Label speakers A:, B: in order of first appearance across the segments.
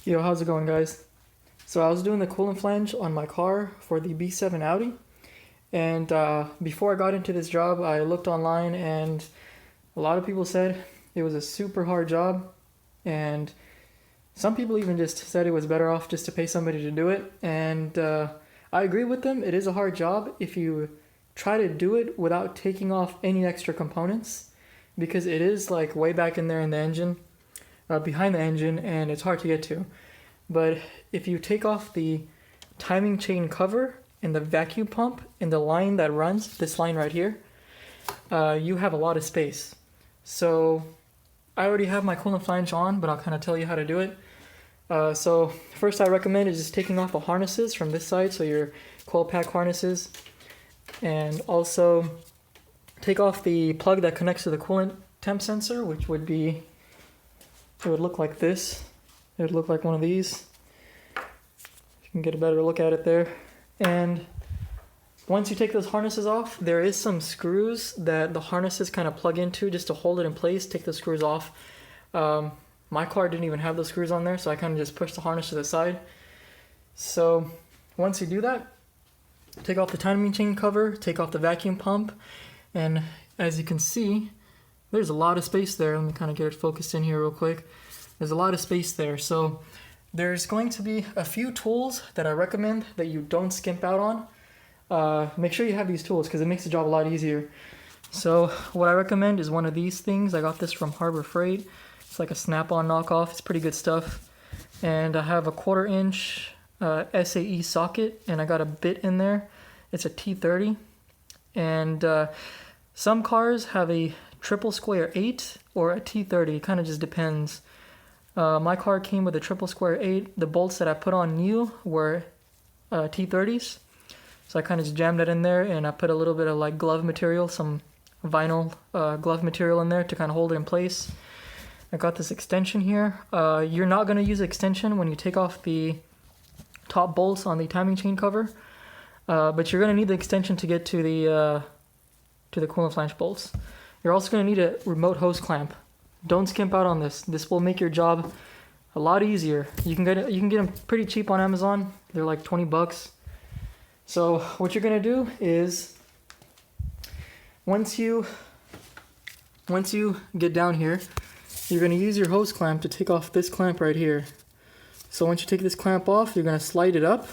A: Yo, how's it going, guys? So I was doing the coolant flange on my car for the B7 Audi, and before I got into this job, I looked online, and a lot of people said it was a super hard job, and some people even just said it was better off just to pay somebody to do it, and I agree with them. It is a hard job if you try to do it without taking off any extra components, because it is like way back in there in the engine, behind the engine, and it's hard to get to. But if you take off the timing chain cover and the vacuum pump and the line that runs, this line right here, you have a lot of space. So I already have my coolant flange on, but I'll kind of tell you how to do it. So first I recommend is just taking off the harnesses from this side, so your coil pack harnesses, and also take off the plug that connects to the coolant temp sensor, which would be, it would look like this. It would look like one of these. You can get a better look at it there. And once you take those harnesses off, there is some screws that the harnesses kind of plug into just to hold it in place. Take the screws off. My car didn't even have those screws on there, so I kind of just pushed the harness to the side. So once you do that, take off the timing chain cover, take off the vacuum pump, and as you can see, there's a lot of space there. Let me kind of get it focused in here real quick. There's a lot of space there. So there's going to be a few tools that I recommend that you don't skimp out on. Make sure you have these tools because it makes the job a lot easier. So what I recommend is one of these things. I got this from Harbor Freight. It's like a snap-on knockoff. It's pretty good stuff. And I have a 1/4 inch SAE socket, and I got a bit in there. It's a T30. And some cars have a triple square 8 or a T30. It kind of just depends. My car came with a triple square 8. The bolts that I put on new were T30s. So I kind of just jammed it in there, and I put a little bit of like glove material, some vinyl glove material in there to kind of hold it in place. I got this extension here. You're not going to use extension when you take off the top bolts on the timing chain cover, but you're going to need the extension to get to the coolant flange bolts. You're also going to need a remote hose clamp. Don't skimp out on this. This will make your job a lot easier. You can get them pretty cheap on Amazon. They're like 20 bucks. So what you're going to do is once you get down here, you're going to use your hose clamp to take off this clamp right here. So once you take this clamp off, you're going to slide it up.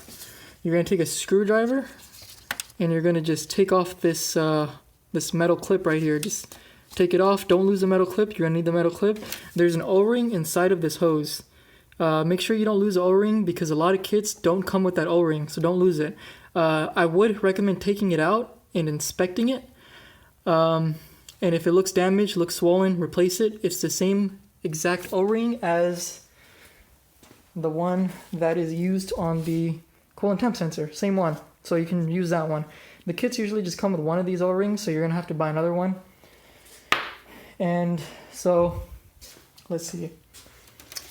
A: You're going to take a screwdriver and you're going to just take off this this metal clip right here. Just take it off. Don't lose the metal clip. You're going to need the metal clip. There's an O-ring inside of this hose. Make sure you don't lose the O-ring because a lot of kits don't come with that O-ring, so don't lose it. I would recommend taking it out and inspecting it. And if it looks damaged, looks swollen, replace it. It's the same exact O-ring as the one that is used on the coolant temp sensor. Same one. So you can use that one. The kits usually just come with one of these O-rings, so you're going to have to buy another one. And so, let's see.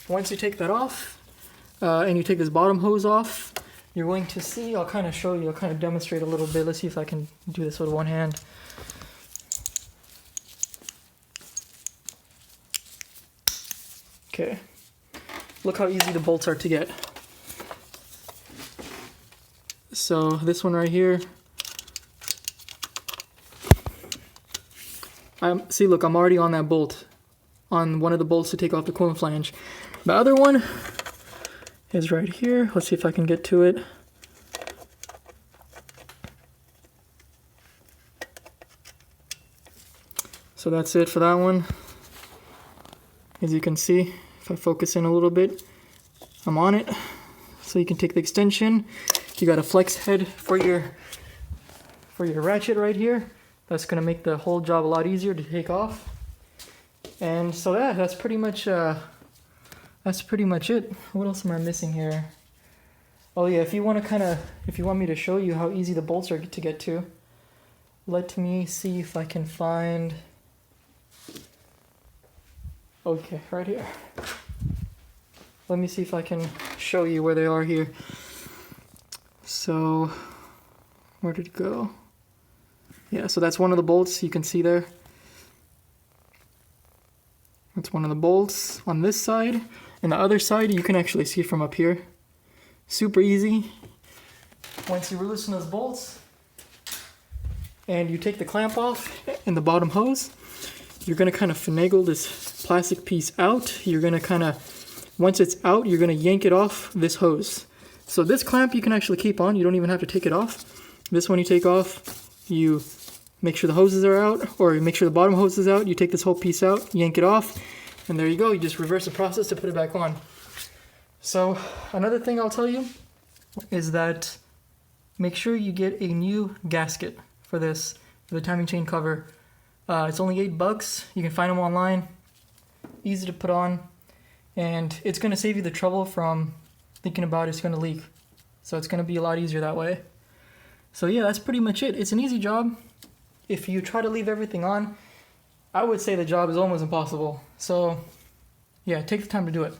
A: Once you take that off, and you take this bottom hose off, you're going to see, I'll kind of show you, I'll kind of demonstrate a little bit. Let's see if I can do this with one hand. Okay. Look how easy the bolts are to get. So this one right here, see, look, I'm already on that bolt, on one of the bolts to take off the coolant flange. The other one is right here. Let's see if I can get to it. So that's it for that one. As you can see, if I focus in a little bit, I'm on it. So you can take the extension. You got a flex head for your ratchet right here. That's going to make the whole job a lot easier to take off. And so that's pretty much it. What else am I missing here? Oh yeah, if you want me to show you how easy the bolts are to get to, let me see if I can find. Okay, right here. Let me see if I can show you where they are here. So, where did it go? Yeah, so that's one of the bolts you can see there. That's one of the bolts on this side. And the other side, you can actually see it from up here. Super easy. Once you loosen those bolts and you take the clamp off and the bottom hose, you're gonna kind of finagle this plastic piece out. You're gonna kind of, once it's out, you're gonna yank it off this hose. So this clamp you can actually keep on. You don't even have to take it off. This one you take off, you make sure the hoses are out, or you make sure the bottom hose is out. You take this whole piece out, yank it off, and there you go. You just reverse the process to put it back on. So another thing I'll tell you is that make sure you get a new gasket for this, for the timing chain cover. It's only $8. You can find them online. Easy to put on, and it's going to save you the trouble from thinking about it's going to leak. So it's going to be a lot easier that way. So yeah, that's pretty much it. It's an easy job. If you try to leave everything on, I would say the job is almost impossible. So yeah, take the time to do it.